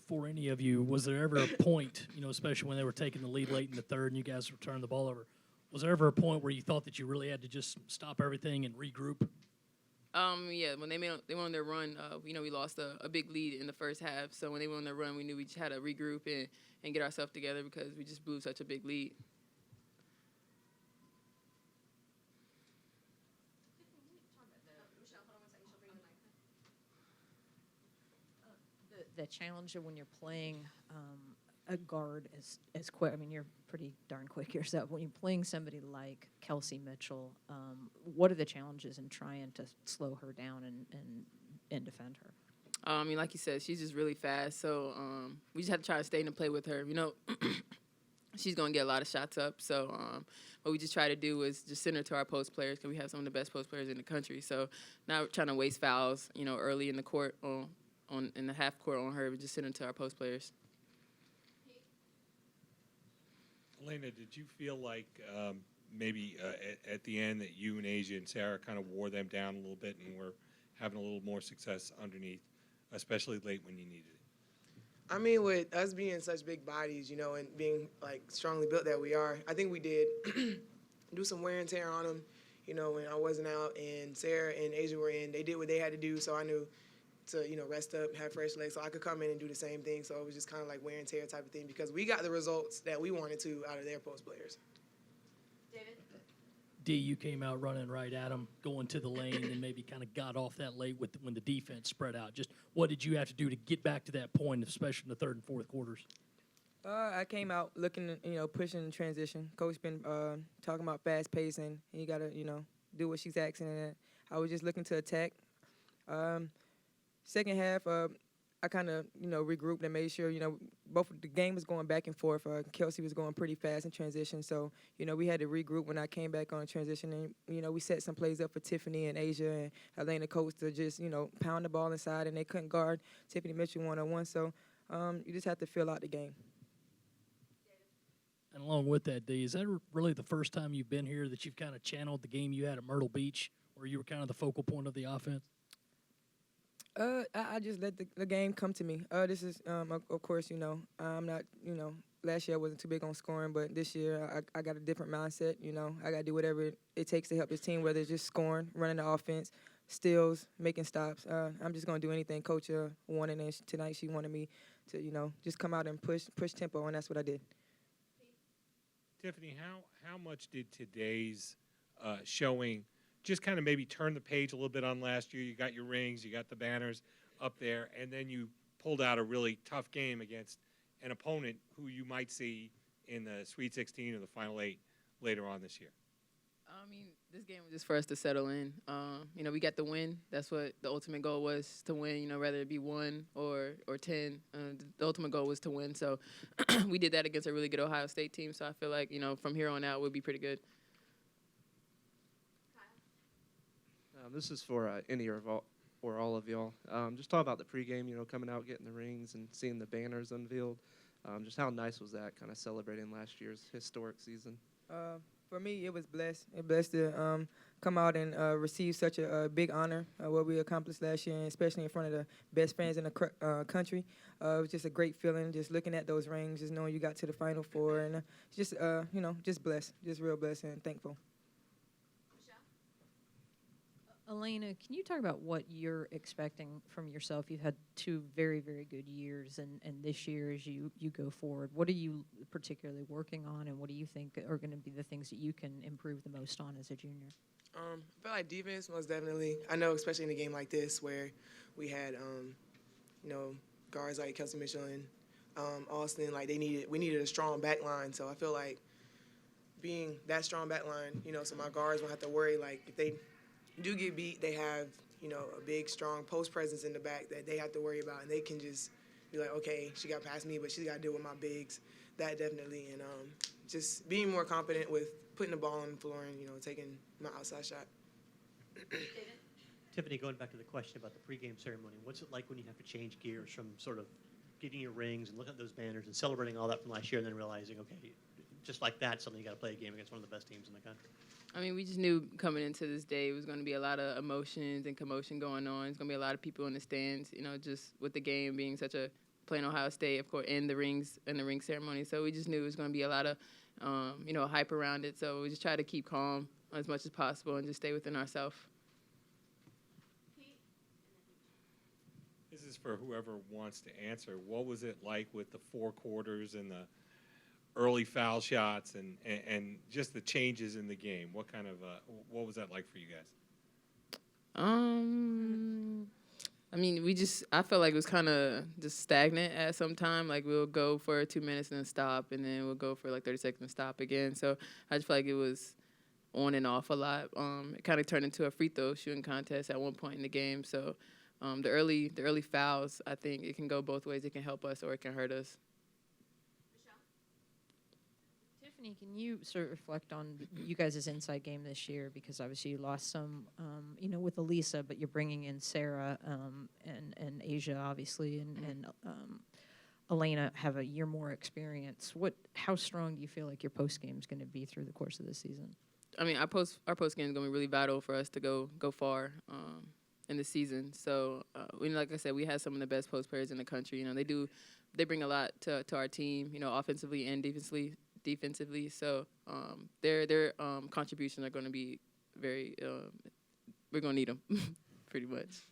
for any of you, was there ever a point, especially when they were taking the lead late in the third and you guys were turning the ball over, was there ever a point where you thought that you really had to just stop everything and regroup? Yeah, when they went on their run, we lost a big lead in the first half. So when they went on their run, we knew we just had to regroup and get ourselves together because we just blew such a big lead. The challenge of when you're playing a guard as quick. I mean, you're pretty darn quick yourself. When you're playing somebody like Kelsey Mitchell, what are the challenges in trying to slow her down and defend her? Like you said, she's just really fast. So we just have to try to stay in the play with her. She's going to get a lot of shots up. So what we just try to do is just send her to our post players because we have some of the best post players in the country. So not trying to waste fouls, early in the court in the half court on her. We just send her to our post players. Elena, did you feel like maybe at the end that you and Asia and Sarah kind of wore them down a little bit and were having a little more success underneath, especially late when you needed it? I mean, with us being such big bodies, and being, strongly built that we are, I think we did do some wear and tear on them, when I wasn't out and Sarah and Asia were in. They did what they had to do, so I knew to, rest up, have fresh legs, so I could come in and do the same thing. So it was just kind of like wear and tear type of thing because we got the results that we wanted to out of their post players. D, you came out running right at them, going to the lane, and maybe kind of got off that late when the defense spread out. Just what did you have to do to get back to that point, especially in the third and fourth quarters? I came out looking, pushing in transition. Coach been talking about fast pacing. You got to, do what she's asking. And I was just looking to attack. Second half, I kind of, regrouped and made sure, both the game was going back and forth. Kelsey was going pretty fast in transition. So, we had to regroup when I came back on transition. And, we set some plays up for Tiffany and Asia and Elena Coates to just, pound the ball inside. And they couldn't guard Tiffany Mitchell one-on-one. So you just have to fill out the game. And along with that, D, is that really the first time you've been here that you've kind of channeled the game you had at Myrtle Beach, where you were kind of the focal point of the offense? I just let the game come to me. This is, of course, I'm not, last year I wasn't too big on scoring, but this year I got a different mindset. I got to do whatever it takes to help this team, whether it's just scoring, running the offense, steals, making stops. I'm just going to do anything Coach wanted, and tonight she wanted me to, just come out and push tempo, and that's what I did. Tiffany, how much did today's showing just kind of maybe turn the page a little bit on last year? You got your rings, you got the banners up there, and then you pulled out a really tough game against an opponent who you might see in the Sweet 16 or the Final 8 later on this year. This game was just for us to settle in. We got the win. That's what the ultimate goal was, to win, whether it be 1 or 10. The ultimate goal was to win. So we did that against a really good Ohio State team. So I feel like, from here on out, we'll be pretty good. This is for any or all of y'all. Just talk about the pregame, coming out, getting the rings, and seeing the banners unveiled. Just how nice was that, kind of celebrating last year's historic season? For me, it was blessed. Blessed to come out and receive such a big honor, what we accomplished last year, and especially in front of the best fans in the country. It was just a great feeling, just looking at those rings, just knowing you got to the Final Four, and just, just blessed, just real blessed and thankful. Elena, can you talk about what you're expecting from yourself? You've had 2 very, very good years, and this year as you go forward, what are you particularly working on, and what do you think are going to be the things that you can improve the most on as a junior? I feel like defense, most definitely. I know, especially in a game like this where we had, guards like Kelsey Mitchell and Austin, we needed a strong back line. So I feel like being that strong back line, so my guards won't have to worry, if they do get beat, they have, a big, strong post presence in the back that they have to worry about, and they can just be like, okay, she got past me, but she's got to deal with my bigs. That definitely, and just being more confident with putting the ball on the floor and, taking my outside shot. Tiffany, going back to the question about the pregame ceremony, what's it like when you have to change gears from sort of getting your rings and looking at those banners and celebrating all that from last year and then realizing, okay, just like that, suddenly you got to play a game against one of the best teams in the country? We just knew coming into this day it was going to be a lot of emotions and commotion going on. It's going to be a lot of people in the stands, just with the game being such a playing Ohio State, of course, in the ring ceremony. So we just knew it was going to be a lot of, hype around it. So we just try to keep calm as much as possible and just stay within ourselves. This is for whoever wants to answer. What was it like with the 4 quarters and the early foul shots and just the changes in the game? What was that like for you guys? I felt like it was kind of just stagnant at some time. Like we'll go for 2 minutes and then stop, and then we'll go for like 30 seconds and stop again. So I just felt like it was on and off a lot. It kind of turned into a free throw shooting contest at one point in the game. So the early fouls, I think it can go both ways. It can help us or it can hurt us. Tiffany, can you sort of reflect on you guys' inside game this year? Because obviously you lost some, with Elisa, but you're bringing in Sarah and Asia, obviously, and Elena have a year more experience. How strong do you feel like your post game is going to be through the course of the season? I mean, our post game is going to be really vital for us to go far in the season. So, like I said, we have some of the best post players in the country. They bring a lot to our team, offensively and defensively. So their contributions are going to be very. We're going to need them, pretty much.